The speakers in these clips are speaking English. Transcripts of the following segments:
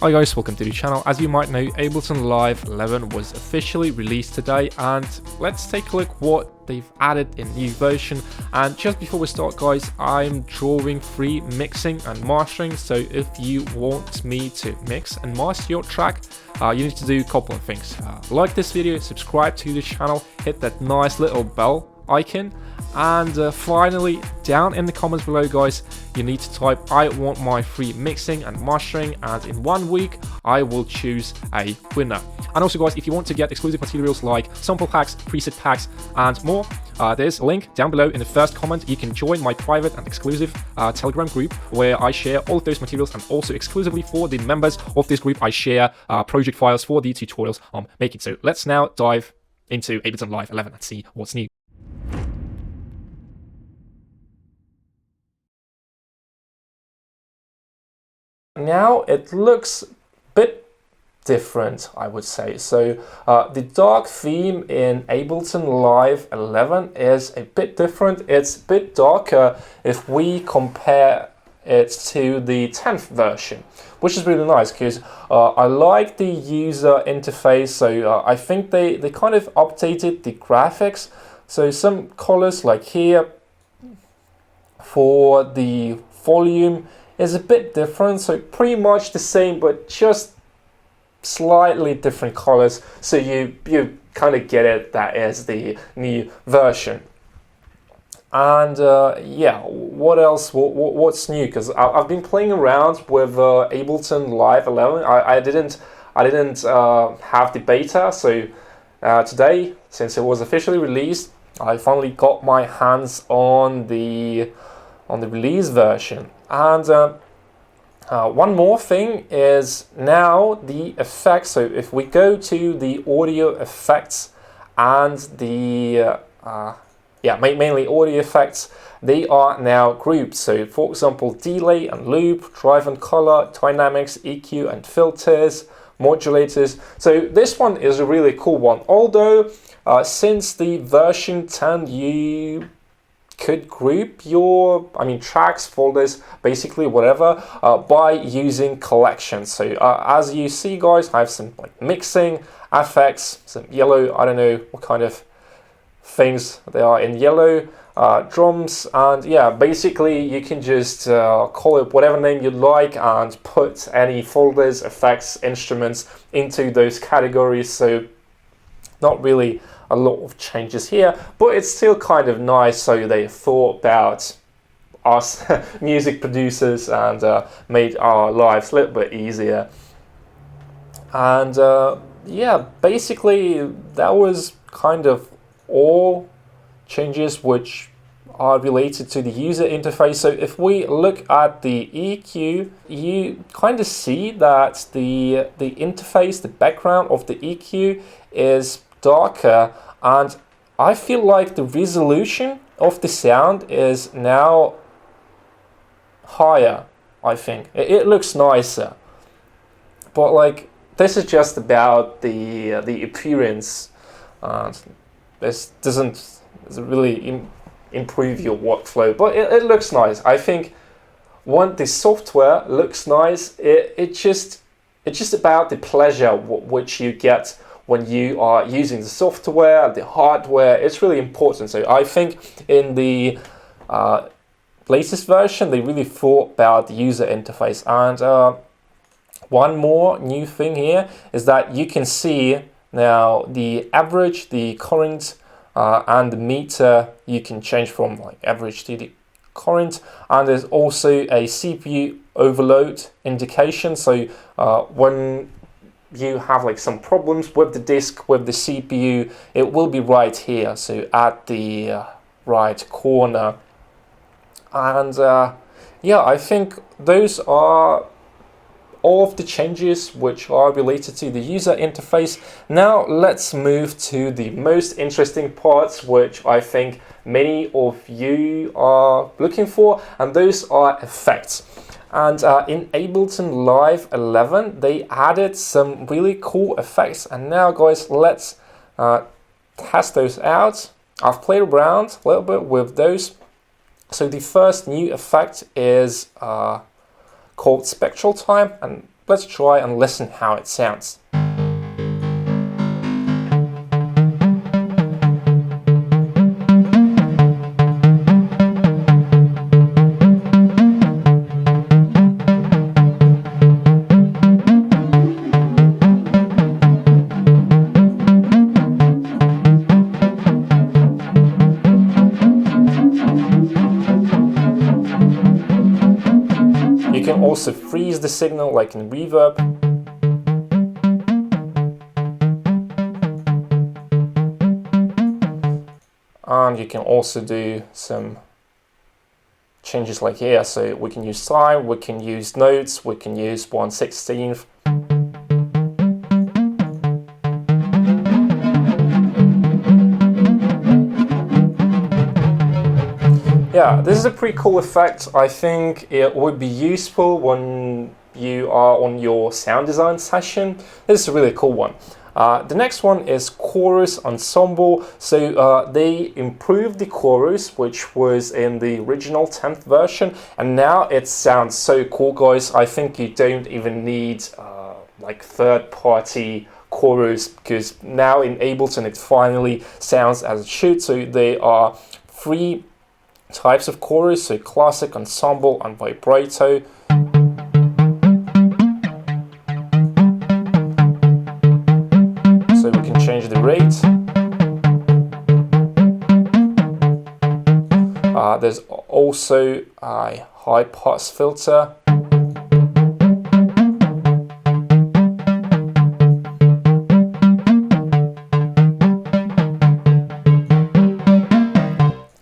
Hi guys, welcome to the channel. As you might know, Ableton Live 11 was officially released today, and let's take a look what they've added in new version. And just before we start guys, I'm drawing free mixing and mastering, so if you want me to mix and master your track, you need to do a couple of things. Like this video, subscribe to the channel, hit that nice little bell icon, and finally down in the comments below guys, you need to type I want my free mixing and mastering, and in 1 week I will choose a winner. And also guys, if you want to get exclusive materials like sample packs, preset packs and more, there's a link down below in the first comment. You can join my private and exclusive Telegram group where I share all of those materials, and also exclusively for the members of this group I share project files for the tutorials I'm making. So let's now dive into Ableton Live 11 and see what's new. Now it looks a bit different, I would say. So the dark theme in Ableton Live 11 is a bit different. It's a bit darker if we compare it to the 10th version, which is really nice because I like the user interface. So I think they kind of updated the graphics. So some colors like here for the volume is a bit different, so pretty much the same but just slightly different colors, so you kind of get it, that is the new version. And yeah, what else, what's new? Because I've been playing around with Ableton Live 11. I didn't have the beta, so today, since it was officially released, I finally got my hands on the release version. And one more thing is now the effects. So if we go to the audio effects and the mainly audio effects, they are now grouped. So for example, delay and loop, drive and color, dynamics, EQ and filters, modulators. So this one is a really cool one. Although since the version 10, you could group your tracks, folders, basically whatever, by using collections. So as you see guys, I have some like mixing, effects, some yellow, I don't know what kind of things they are in yellow, drums, and yeah, basically you can just call it whatever name you like and put any folders, effects, instruments into those categories. So not really a lot of changes here, but it's still kind of nice. So they thought about us music producers and made our lives a little bit easier. And yeah, basically that was kind of all changes which are related to the user interface. So if we look at the EQ, you kind of see that the interface, the background of the EQ is darker, and I feel like the resolution of the sound is now higher. I think it looks nicer, but like this is just about the appearance, and this doesn't really improve your workflow, but it looks nice. I think when the software looks nice, it's just about the pleasure which you get when you are using the software, the hardware. It's really important. So I think in the latest version, they really thought about the user interface. And one more new thing here is that you can see now the average, the current, and the meter. You can change from like average to the current, and there's also a CPU overload indication. So when you have like some problems with the disk, with the CPU, it will be right here, so at the right corner. And yeah, I think those are all of the changes which are related to the user interface. Now let's move to the most interesting parts, which I think many of you are looking for, and those are effects. And in Ableton Live 11, they added some really cool effects. And now guys, let's test those out. I've played around a little bit with those. So the first new effect is called spectral time, and let's try and listen how it sounds. You can also freeze the signal like in reverb. And you can also do some changes like here. So we can use time, we can use notes, we can use 1/16. Yeah, this is a pretty cool effect. I think it would be useful when you are on your sound design session. This is a really cool one. The next one is chorus ensemble. So they improved the chorus, which was in the original 10th version, and now it sounds so cool, guys. I think you don't even need like third-party chorus, because now in Ableton it finally sounds as it should. So there are 3 types of chorus, so classic, ensemble, and vibrato. So we can change the rate. There's also a high pass filter.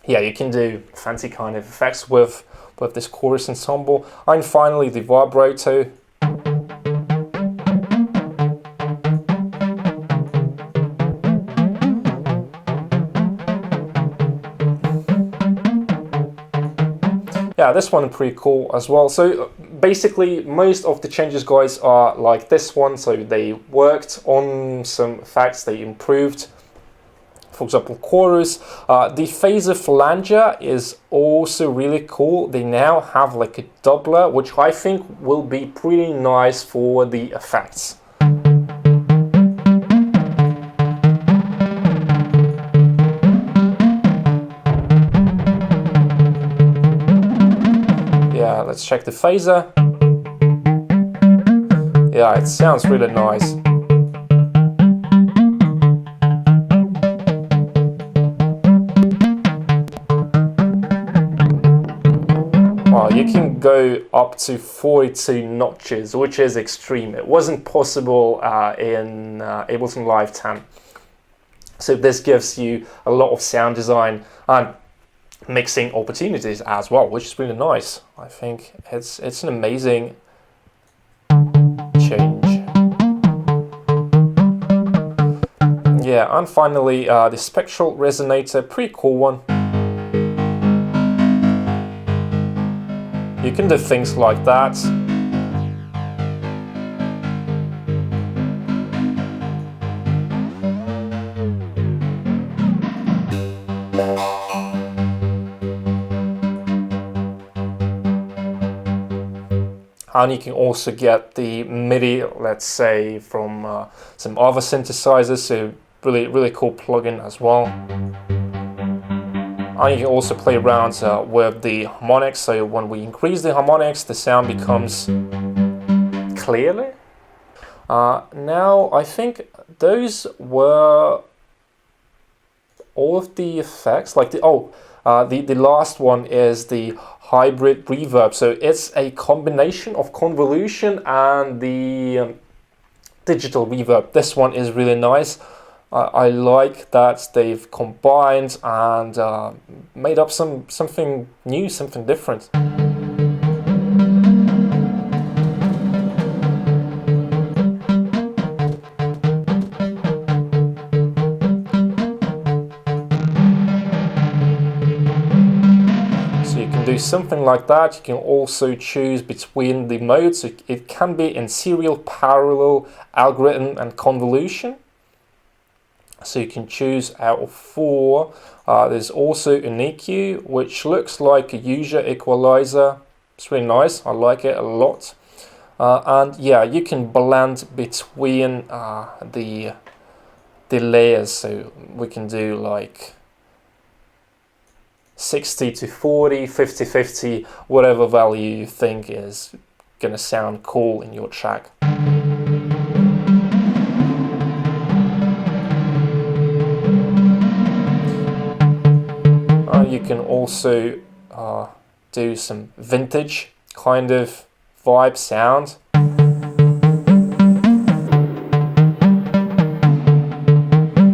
Yeah, you can do fancy kind of effects with this chorus ensemble. And finally, the vibrato. Yeah, this one is pretty cool as well. So basically, most of the changes, guys, are like this one. So they worked on some effects, they improved. For example, chorus. The phaser-flanger is also really cool. They now have like a doubler, which I think will be pretty nice for the effects. Yeah, let's check the phaser. Yeah, it sounds really nice. You can go up to 42 notches, which is extreme. It wasn't possible in Ableton Live 10. So this gives you a lot of sound design and mixing opportunities as well, which is really nice. I think it's an amazing change. Yeah, and finally the spectral resonator, pretty cool one. You can do things like that. And you can also get the MIDI, let's say, from some other synthesizers, so really cool plugin as well. And you can also play around with the harmonics, so when we increase the harmonics, the sound becomes clearly. Now, I think those were all of the effects. Like the last one is the hybrid reverb. So it's a combination of convolution and the digital reverb. This one is really nice. I like that they've combined and made up something new, something different. So you can do something like that. You can also choose between the modes. It can be in serial, parallel, algorithm, and convolution. So you can choose out of 4. There's also an EQ, which looks like a user equalizer. It's really nice. I like it a lot. and yeah, you can blend between the layers, so we can do like 60-40, 50-50, whatever value you think is gonna sound cool in your track. You can also do some vintage kind of vibe sound.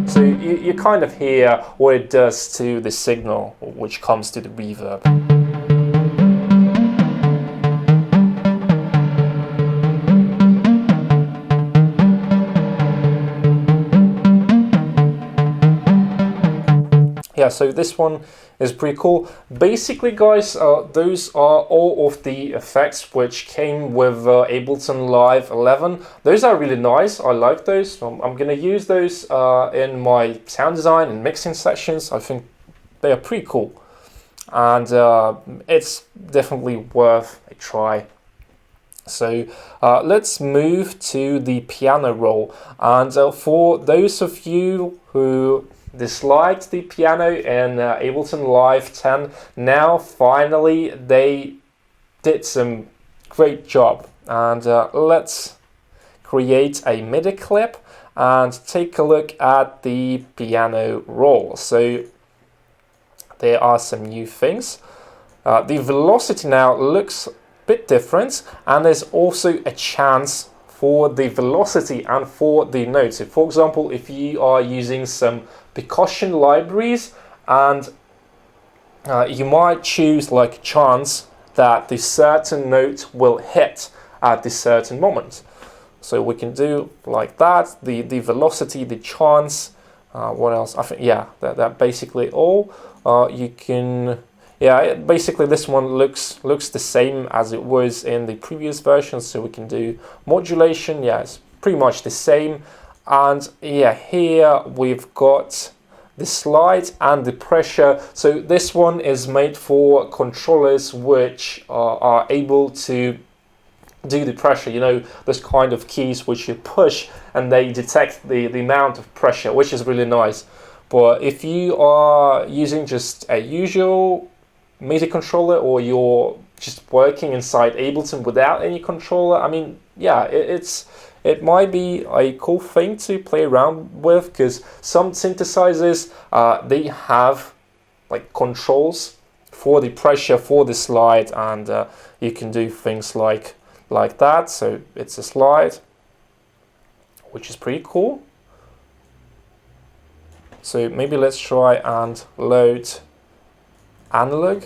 So you kind of hear what it does to the signal which comes to the reverb. Yeah, so this one is pretty cool. Basically, guys, those are all of the effects which came with Ableton Live 11. Those are really nice. I like those. I'm going to use those in my sound design and mixing sections. I think they are pretty cool. And it's definitely worth a try. So let's move to the piano roll. And for those of you who disliked the piano in Ableton Live 10, now finally they did some great job. And let's create a MIDI clip and take a look at the piano roll. So there are some new things. The velocity now looks a bit different, and there's also a chance for the velocity and for the notes. So for example, if you are using some percussion libraries, and you might choose like chance that the certain note will hit at this certain moment. So we can do like that, the velocity, the chance, what else? I think, yeah, that basically all. You can, yeah, basically this one looks the same as it was in the previous version, so we can do modulation. Yeah, it's pretty much the same. And yeah, here we've got the slide and the pressure. So this one is made for controllers which are able to do the pressure, you know, those kind of keys which you push and they detect the amount of pressure, which is really nice. But if you are using just a usual MIDI controller, or you're just working inside Ableton without any controller, I mean, yeah, it might be a cool thing to play around with, because some synthesizers, they have like controls for the pressure, for the slide, and you can do things like that. So it's a slide, which is pretty cool. So maybe let's try and load analog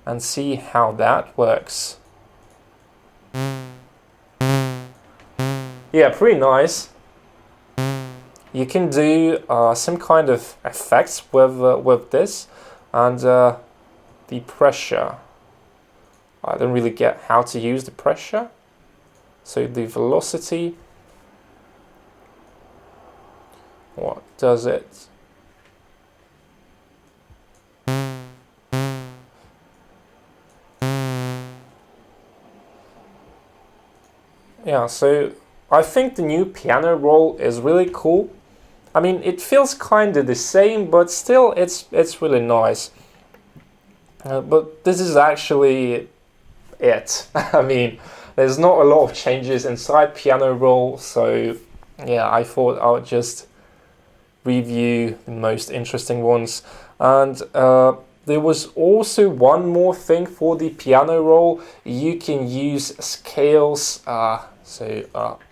and see how that works. Yeah, pretty nice. You can do some kind of effects with this, and the pressure. I don't really get how to use the pressure. So the velocity. What does it? Yeah, so I think the new piano roll is really cool. I mean, it feels kind of the same, but still it's really nice. But this is actually it. I mean, there's not a lot of changes inside piano roll, so yeah, I thought I would just review the most interesting ones. And there was also one more thing for the piano roll. You can use scales. So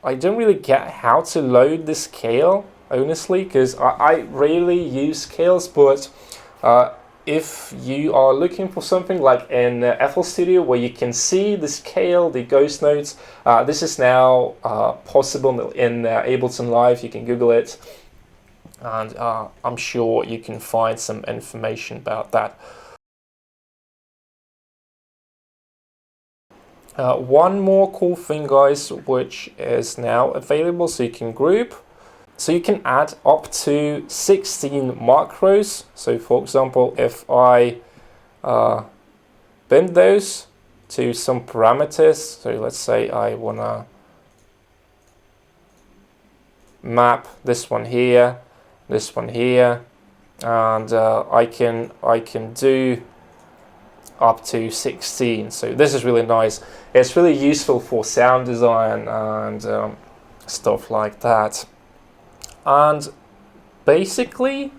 I don't really get how to load the scale, honestly, because I rarely use scales. But if you are looking for something like in FL Studio where you can see the scale, the ghost notes, this is now possible in Ableton Live. You can Google it, and I'm sure you can find some information about that. One more cool thing, guys, which is now available, so you can group. So you can add up to 16 macros. So for example, if I bend those, to some parameters. So let's say I wanna map this one here, and I can do up to 16. So this is really nice. It's really useful for sound design and stuff like that. And basically,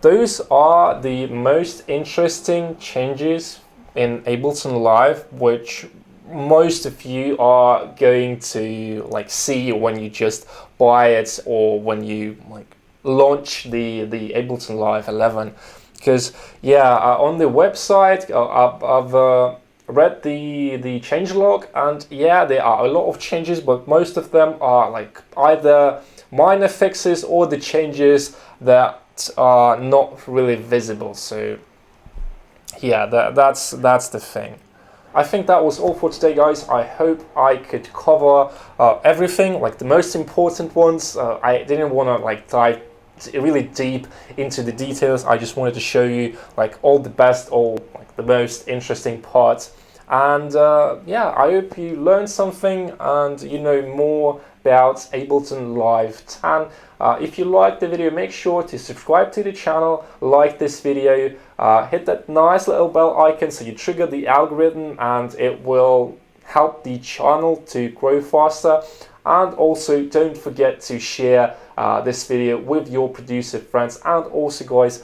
those are the most interesting changes in Ableton Live, which most of you are going to like see when you just buy it or when you like launch the Ableton Live 11. Because yeah, on the website I've read the changelog, and yeah, there are a lot of changes, but most of them are like either minor fixes or the changes that are not really visible. So yeah, that's the thing. I think that was all for today, guys. I hope I could cover everything, like the most important ones. I didn't want to like dive really deep into the details. I just wanted to show you like all the best, all like the most interesting parts. And yeah, I hope you learned something and you know more about Ableton Live 10. If you liked the video, make sure to subscribe to the channel, like this video, hit that nice little bell icon so you trigger the algorithm, and it will help the channel to grow faster. And also don't forget to share this video with your producer friends. And also guys,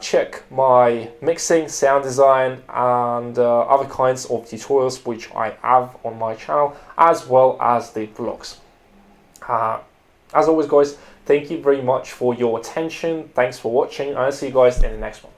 check my mixing, sound design and other kinds of tutorials which I have on my channel, as well as the vlogs. As always guys, thank you very much for your attention. Thanks for watching, and I'll see you guys in the next one.